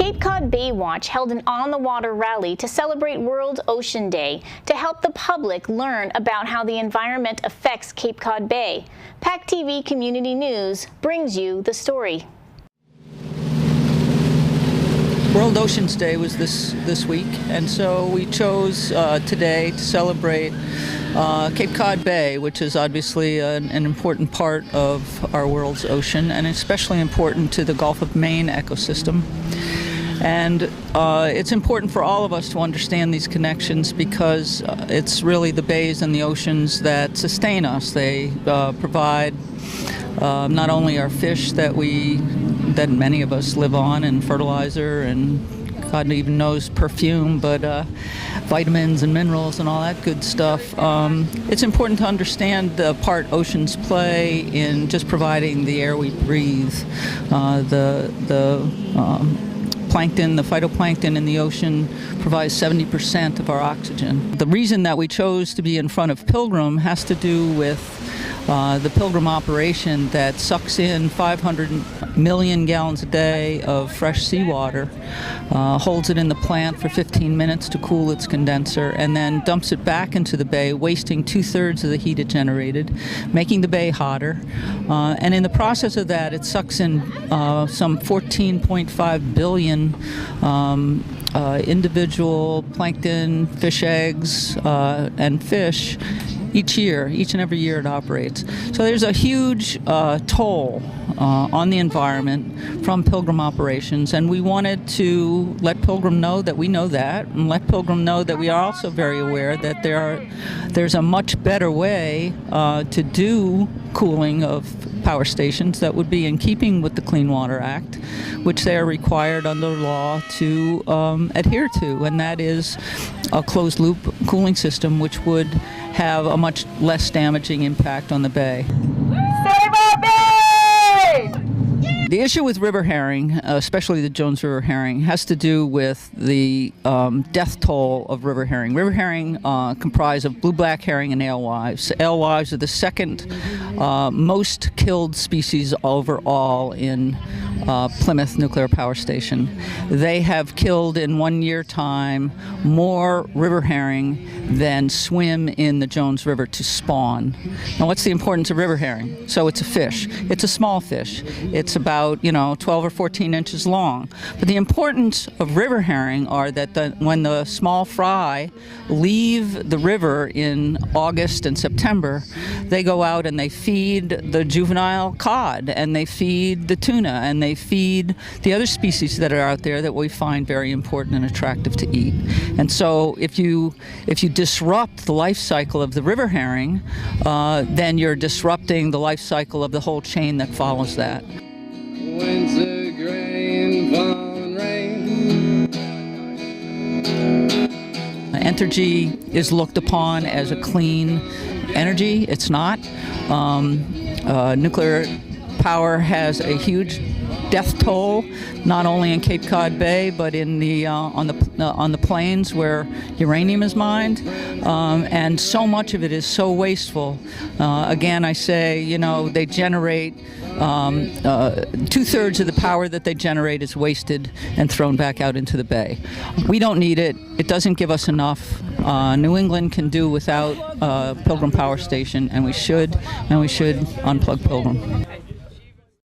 Cape Cod Bay Watch held an on-the-water rally to celebrate World Ocean Day to help the public learn about how the environment affects Cape Cod Bay. PACTV Community News brings you the story. World Oceans Day was this week, and so we chose today to celebrate Cape Cod Bay, which is obviously an important part of our world's ocean, and especially important to the Gulf of Maine ecosystem. And it's important for all of us to understand these connections because it's really the bays and the oceans that sustain us. They provide not only our fish that many of us live on, and fertilizer, and God even knows perfume, but vitamins and minerals and all that good stuff. It's important to understand the part oceans play in just providing the air we breathe. Plankton, the phytoplankton in the ocean provides 70% of our oxygen. The reason that we chose to be in front of Pilgrim has to do with the Pilgrim operation that sucks in 500 million gallons a day of fresh seawater, holds it in the plant for 15 minutes to cool its condenser, and then dumps it back into the bay, wasting 2/3 of the heat it generated, making the bay hotter. And in the process of that, it sucks in some 14.5 billion individual plankton, fish eggs, and fish each and every year it operates. So there's a huge toll on the environment from Pilgrim operations, and we wanted to let Pilgrim know that we know that, and let Pilgrim know that we are also very aware that there's a much better way to do cooling of power stations that would be in keeping with the Clean Water Act, which they are required under law to adhere to, and that is a closed-loop cooling system, which would have a much less damaging impact on the bay. Save our bay! The issue with river herring, especially the Jones River herring, has to do with the death toll of river herring. River herring comprise of blue-black herring and alewives. Alewives are the second most killed species overall in Plymouth Nuclear Power Station. They have killed in 1 year time more river herring than swim in the Jones River to spawn. Now, what's the importance of river herring? So it's a fish. It's a small fish. It's about 12 or 14 inches long. But the importance of river herring are that when the small fry leave the river in August and September, they go out and they feed the juvenile cod, and they feed the tuna, and they feed the other species that are out there that we find very important and attractive to eat. And so if you disrupt the life cycle of the river herring, then you're disrupting the life cycle of the whole chain that follows that. Winter grain, falling rain. Entergy is looked upon as a clean energy. It's not. Nuclear power has a huge death toll, not only in Cape Cod Bay, but in on the plains where uranium is mined, and so much of it is so wasteful. Again, I say, they generate 2/3 of the power that they generate is wasted and thrown back out into the bay. We don't need it. It doesn't give us enough. New England can do without Pilgrim Power Station, and we should unplug Pilgrim.